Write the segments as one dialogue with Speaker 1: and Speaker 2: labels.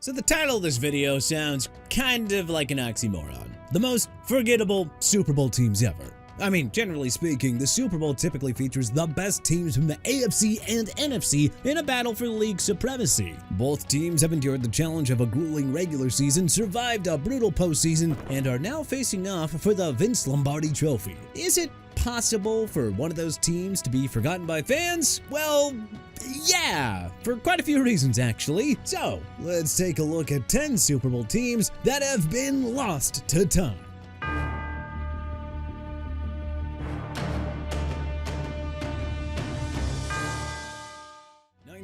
Speaker 1: So the title of this video sounds kind of like an oxymoron. The most forgettable Super Bowl teams ever. I mean, generally speaking, the Super Bowl typically features the best teams from the AFC and NFC in a battle for league supremacy. Both teams have endured the challenge of a grueling regular season, survived a brutal postseason, and are now facing off for the Vince Lombardi Trophy. Is it possible for one of those teams to be forgotten by fans? Well, yeah, for quite a few reasons actually. So, let's take a look at 10 Super Bowl teams that have been lost to time.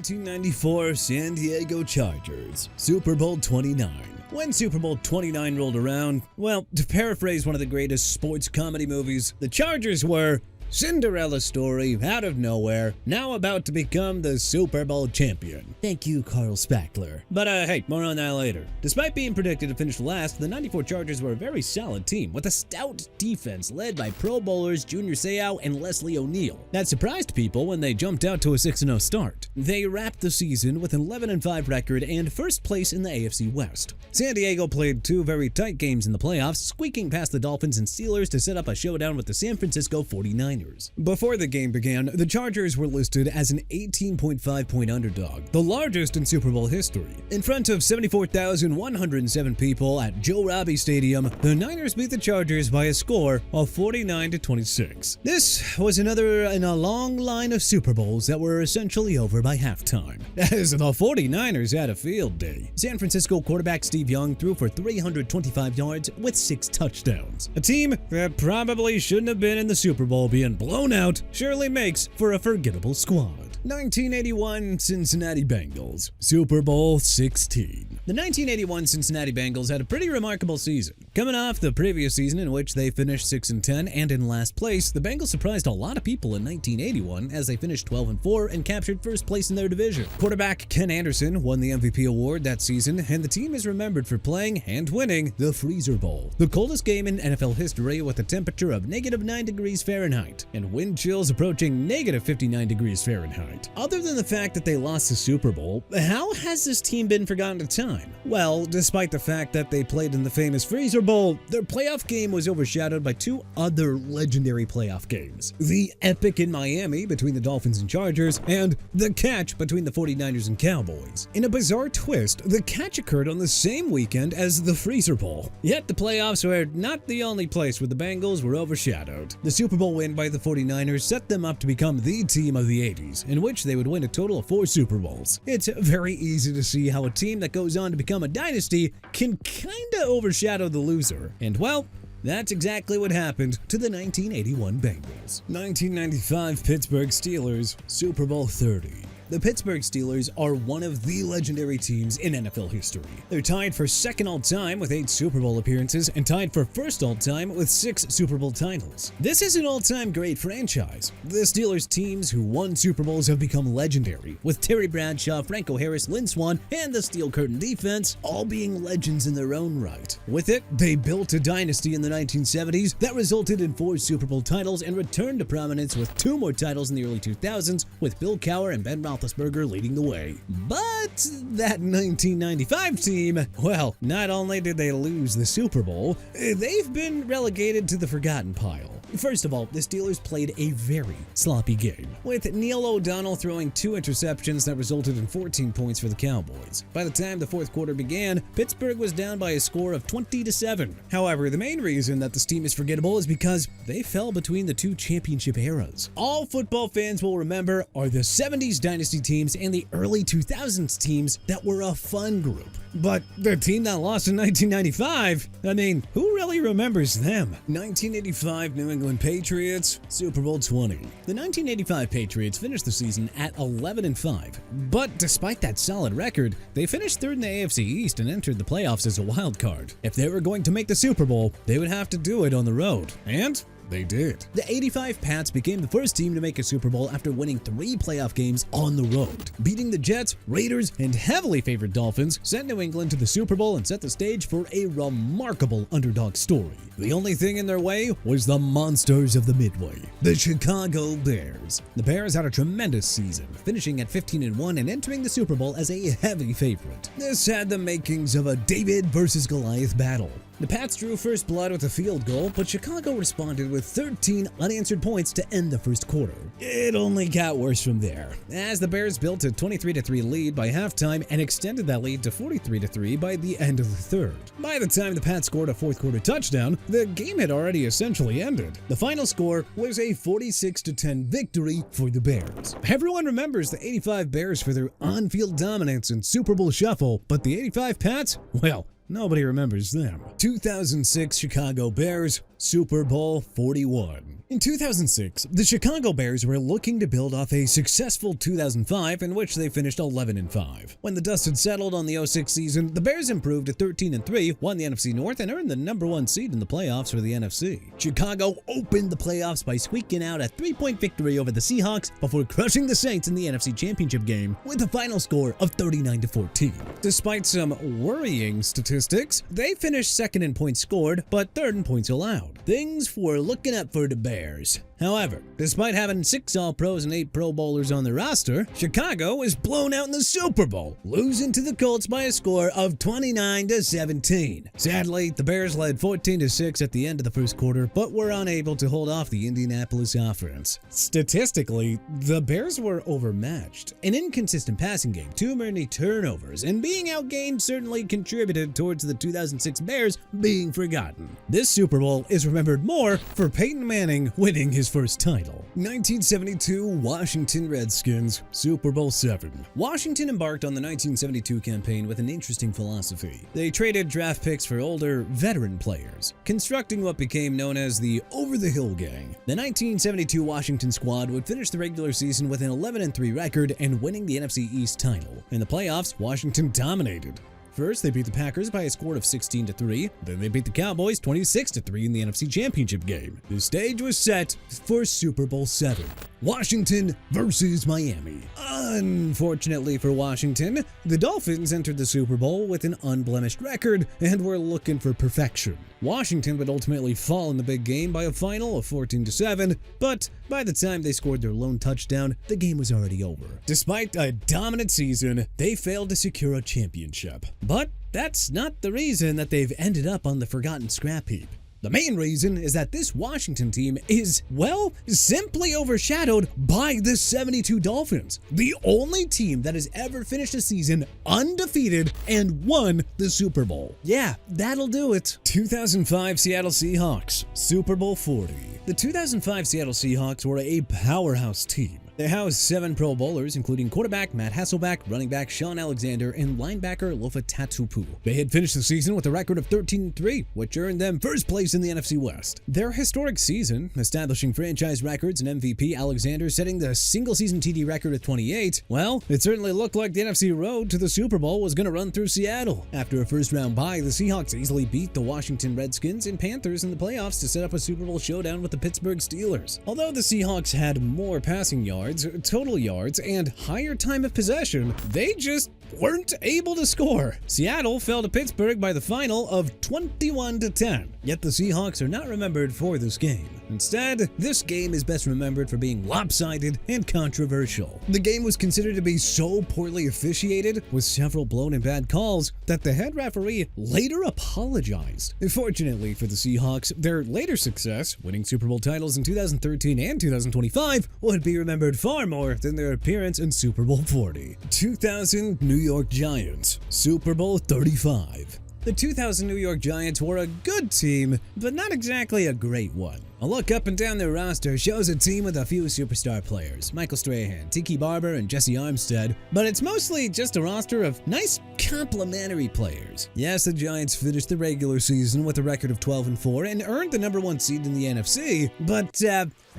Speaker 1: '94 San Diego Chargers, Super Bowl 29. When Super Bowl 29 rolled around, well, to paraphrase one of the greatest sports comedy movies, the Chargers were Cinderella story out of nowhere, now about to become the Super Bowl champion. Thank you, Carl Spackler. But hey, more on that later. Despite being predicted to finish last, the '94 Chargers were a very solid team with a stout defense led by Pro Bowlers Junior Seau and Leslie O'Neal. That surprised people when they jumped out to a 6-0 start. They wrapped the season with an 11-5 record and first place in the AFC West. San Diego played two very tight games in the playoffs, squeaking past the Dolphins and Steelers to set up a showdown with the San Francisco 49ers. Before the game began, the Chargers were listed as an 18.5-point underdog, the largest in Super Bowl history. In front of 74,107 people at Joe Robbie Stadium, the Niners beat the Chargers by a score of 49-26. This was another in a long line of Super Bowls that were essentially over by halftime, as the 49ers had a field day. San Francisco quarterback Steve Young threw for 325 yards with 6 touchdowns. A team that probably shouldn't have been in the Super Bowl being blown out surely makes for a forgettable squad. 1981 Cincinnati Bengals, Super Bowl 16. The 1981 Cincinnati Bengals had a pretty remarkable season. Coming off the previous season in which they finished 6-10 and in last place, the Bengals surprised a lot of people in 1981 as they finished 12-4 and captured first place in their division. Quarterback Ken Anderson won the MVP award that season, and the team is remembered for playing and winning the Freezer Bowl, the coldest game in NFL history with a temperature of -9 degrees Fahrenheit and wind chills approaching -59 degrees Fahrenheit. Other than the fact that they lost the Super Bowl, how has this team been forgotten to time? Well, despite the fact that they played in the famous Freezer Bowl, their playoff game was overshadowed by two other legendary playoff games. The epic in Miami between the Dolphins and Chargers, and the catch between the 49ers and Cowboys. In a bizarre twist, the catch occurred on the same weekend as the Freezer Bowl. Yet the playoffs were not the only place where the Bengals were overshadowed. The Super Bowl win by the 49ers set them up to become the team of the 80s, in which they would win a total of 4 Super Bowls. It's very easy to see how a team that goes on to become a dynasty can kinda overshadow the loser. And well, that's exactly what happened to the 1981 Bengals. 1995 Pittsburgh Steelers, Super Bowl 30. The Pittsburgh Steelers are one of the legendary teams in NFL history. They're tied for second all-time with 8 Super Bowl appearances and tied for first all-time with 6 Super Bowl titles. This is an all-time great franchise. The Steelers teams who won Super Bowls have become legendary, with Terry Bradshaw, Franco Harris, Lynn Swann, and the Steel Curtain defense all being legends in their own right. With it, they built a dynasty in the 1970s that resulted in 4 Super Bowl titles and returned to prominence with 2 more titles in the early 2000s, with Bill Cowher and Ben Roethlisberger leading the way. But that 1995 team, well, not only did they lose the Super Bowl, they've been relegated to the forgotten pile. First of all, the Steelers played a very sloppy game, with Neil O'Donnell throwing 2 interceptions that resulted in 14 points for the Cowboys. By the time the fourth quarter began, Pittsburgh was down by a score of 20-7. However, the main reason that this team is forgettable is because they fell between the 2 championship eras. All football fans will remember are the 70s dynasty teams and the early 2000s teams that were a fun group. But the team that lost in 1995, I mean, who really remembers them? 1985 New England Patriots, Super Bowl 20. The 1985 Patriots finished the season at 11-5, but despite that solid record, they finished 3rd in the AFC East and entered the playoffs as a wild card. If they were going to make the Super Bowl, they would have to do it on the road. And They did. The '85 Pats became the first team to make a Super Bowl after winning 3 playoff games on the road. Beating the Jets, Raiders, and heavily favored Dolphins sent New England to the Super Bowl and set the stage for a remarkable underdog story. The only thing in their way was the monsters of the Midway, the Chicago Bears. The Bears had a tremendous season, finishing at 15-1 and entering the Super Bowl as a heavy favorite. This had the makings of a David versus Goliath battle. The Pats drew first blood with a field goal, but Chicago responded with 13 unanswered points to end the first quarter. It only got worse from there, as the Bears built a 23-3 lead by halftime and extended that lead to 43-3 by the end of the third. By the time the Pats scored a fourth quarter touchdown, the game had already essentially ended. The final score was a 46-10 victory for the Bears. Everyone remembers the '85 Bears for their on-field dominance and Super Bowl shuffle, but the '85 Pats? Well, nobody remembers them. 2006 Chicago Bears, Super Bowl 41. In 2006, the Chicago Bears were looking to build off a successful 2005 in which they finished 11-5. When the dust had settled on the '06 season, the Bears improved to 13-3, won the NFC North, and earned the #1 seed in the playoffs for the NFC. Chicago opened the playoffs by squeaking out a 3-point victory over the Seahawks before crushing the Saints in the NFC Championship game with a final score of 39-14. Despite some worrying statistics, they finished second in points scored, but third in points allowed. Things were looking up for the Bears. However, despite having 6 All-Pros and 8 Pro Bowlers on their roster, Chicago was blown out in the Super Bowl, losing to the Colts by a score of 29-17. Sadly, the Bears led 14-6 at the end of the first quarter, but were unable to hold off the Indianapolis offense. Statistically, the Bears were overmatched. An inconsistent passing game, too many turnovers, and being outgained certainly contributed towards the 2006 Bears being forgotten. This Super Bowl is remembered more for Peyton Manning winning his first title. 1972 Washington Redskins, Super Bowl 7. Washington embarked on the 1972 campaign with an interesting philosophy. They traded draft picks for older, veteran players, constructing what became known as the Over-the-Hill Gang. The 1972 Washington squad would finish the regular season with an 11-3 record and winning the NFC East title. In the playoffs, Washington dominated. First, they beat the Packers by a score of 16-3. Then they beat the Cowboys 26-3 in the NFC Championship game. The stage was set for Super Bowl 7. Washington versus Miami. Unfortunately for Washington, the Dolphins entered the Super Bowl with an unblemished record and were looking for perfection. Washington would ultimately fall in the big game by a final of 14-7, but by the time they scored their lone touchdown, the game was already over. Despite a dominant season, they failed to secure a championship. But that's not the reason that they've ended up on the forgotten scrap heap. The main reason is that this Washington team is, well, simply overshadowed by the '72 Dolphins, the only team that has ever finished a season undefeated and won the Super Bowl. Yeah, that'll do it. 2005 Seattle Seahawks, Super Bowl 40. The 2005 Seattle Seahawks were a powerhouse team. They housed 7 Pro Bowlers, including quarterback Matt Hasselbeck, running back Sean Alexander, and linebacker Lofa Tatupu. They had finished the season with a record of 13-3, which earned them first place in the NFC West. Their historic season, establishing franchise records and MVP Alexander setting the single-season TD record at 28, well, it certainly looked like the NFC road to the Super Bowl was going to run through Seattle. After a first-round bye, the Seahawks easily beat the Washington Redskins and Panthers in the playoffs to set up a Super Bowl showdown with the Pittsburgh Steelers. Although the Seahawks had more passing yards, total yards, and higher time of possession, they just weren't able to score. Seattle fell to Pittsburgh by the final of 21-10. Yet the Seahawks are not remembered for this game. Instead, this game is best remembered for being lopsided and controversial. The game was considered to be so poorly officiated, with several blown and bad calls, that the head referee later apologized. Fortunately for the Seahawks, their later success, winning Super Bowl titles in 2013 and 2025, would be remembered far more than their appearance in Super Bowl 40. 2000 New York Giants, Super Bowl 35. The 2000 New York Giants were a good team, but not exactly a great one. A look up and down their roster shows a team with a few superstar players, Michael Strahan, Tiki Barber, and Jesse Armstead, but it's mostly just a roster of nice complementary players. Yes, the Giants finished the regular season with a record of 12-4 and earned the #1 seed in the NFC, but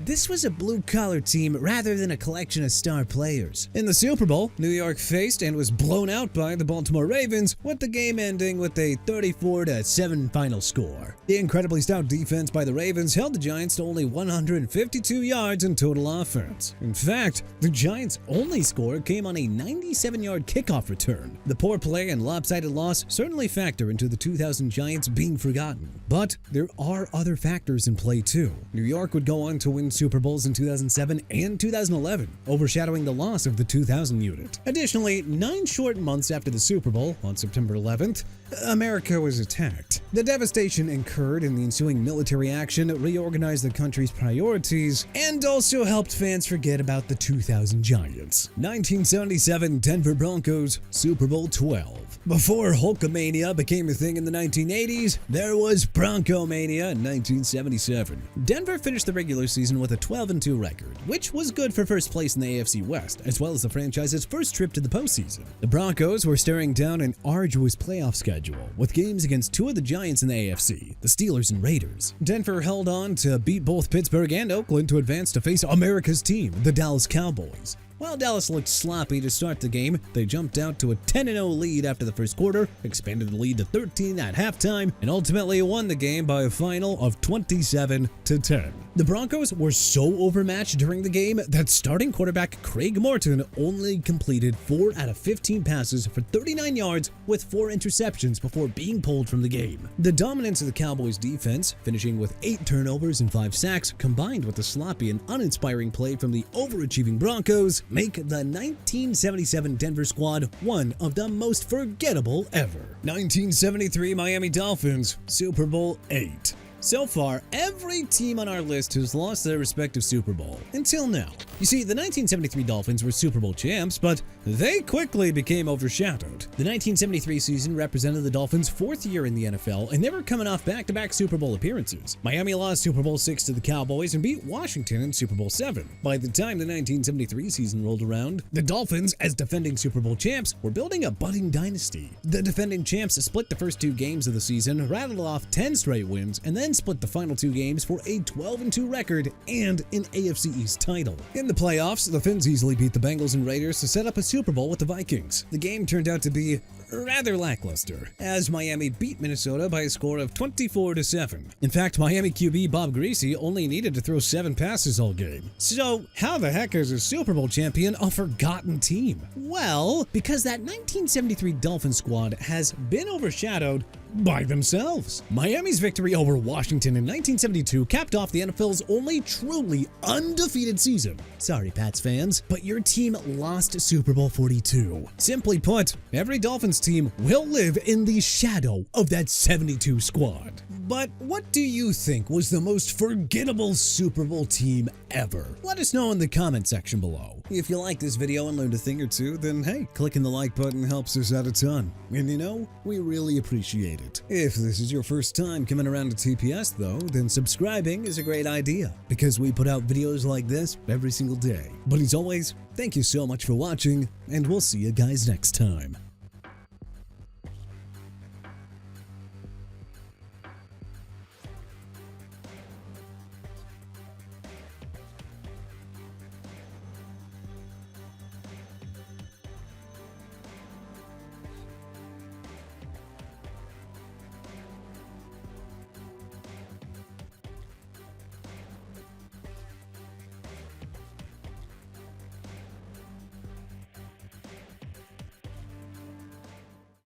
Speaker 1: this was a blue-collar team rather than a collection of star players. In the Super Bowl, New York faced and was blown out by the Baltimore Ravens, with the game ending with a 34-7 final score. The incredibly stout defense by the Ravens held the Giants Giants to only 152 yards in total offense. In fact, the Giants' only score came on a 97-yard kickoff return. The poor play and lopsided loss certainly factor into the 2000 Giants being forgotten. But there are other factors in play too. New York would go on to win Super Bowls in 2007 and 2011, overshadowing the loss of the 2000 unit. Additionally, 9 short months after the Super Bowl, on September 11th, America was attacked. The devastation incurred in the ensuing military action reorganized the country's priorities and also helped fans forget about the 2000 Giants. 1977 Denver Broncos, Super Bowl 12. Before Hulkamania became a thing in the 1980s, there was Broncomania in 1977. Denver finished the regular season with a 12-2 record, which was good for first place in the AFC West, as well as the franchise's first trip to the postseason. The Broncos were staring down an arduous playoff schedule, with games against 2 of the giants in the AFC, the Steelers and Raiders. Denver held on to beat both Pittsburgh and Oakland to advance to face America's team, the Dallas Cowboys. While Dallas looked sloppy to start the game, they jumped out to a 10-0 lead after the first quarter, expanded the lead to 13 at halftime, and ultimately won the game by a final of 27-10. The Broncos were so overmatched during the game that starting quarterback Craig Morton only completed 4 out of 15 passes for 39 yards with 4 interceptions before being pulled from the game. The dominance of the Cowboys' defense, finishing with 8 turnovers and 5 sacks, combined with the sloppy and uninspiring play from the overachieving Broncos, make the 1977 Denver squad one of the most forgettable ever. 1973 Miami Dolphins, Super Bowl 8. So far, every team on our list has lost their respective Super Bowl, until now. You see, the 1973 Dolphins were Super Bowl champs, but they quickly became overshadowed. The 1973 season represented the Dolphins' 4th year in the NFL, and they were coming off back-to-back Super Bowl appearances. Miami lost Super Bowl 6 to the Cowboys and beat Washington in Super Bowl 7. By the time the 1973 season rolled around, the Dolphins, as defending Super Bowl champs, were building a budding dynasty. The defending champs split the first 2 games of the season, rattled off 10 straight wins, and then split the final 2 games for a 12-2 record and an AFC East title. In the playoffs, the Fins easily beat the Bengals and Raiders to set up a Super Bowl with the Vikings. The game turned out to be rather lackluster, as Miami beat Minnesota by a score of 24-7. In fact, Miami QB Bob Greasy only needed to throw 7 passes all game. So, how the heck is a Super Bowl champion a forgotten team? Well, because that 1973 Dolphins squad has been overshadowed by themselves. Miami's victory over Washington in 1972 capped off the NFL's only truly undefeated season. Sorry, Pats fans, but your team lost Super Bowl 42. Simply put, every Dolphins team will live in the shadow of that 72 squad. But what do you think was the most forgettable Super Bowl team ever? Let us know in the comment section below. If you like this video and learned a thing or two, then hey, clicking the like button helps us out a ton. And you know, we really appreciate it. If this is your first time coming around to TPS though, then subscribing is a great idea, because we put out videos like this every single day. But as always, thank you so much for watching, and we'll see you guys next time.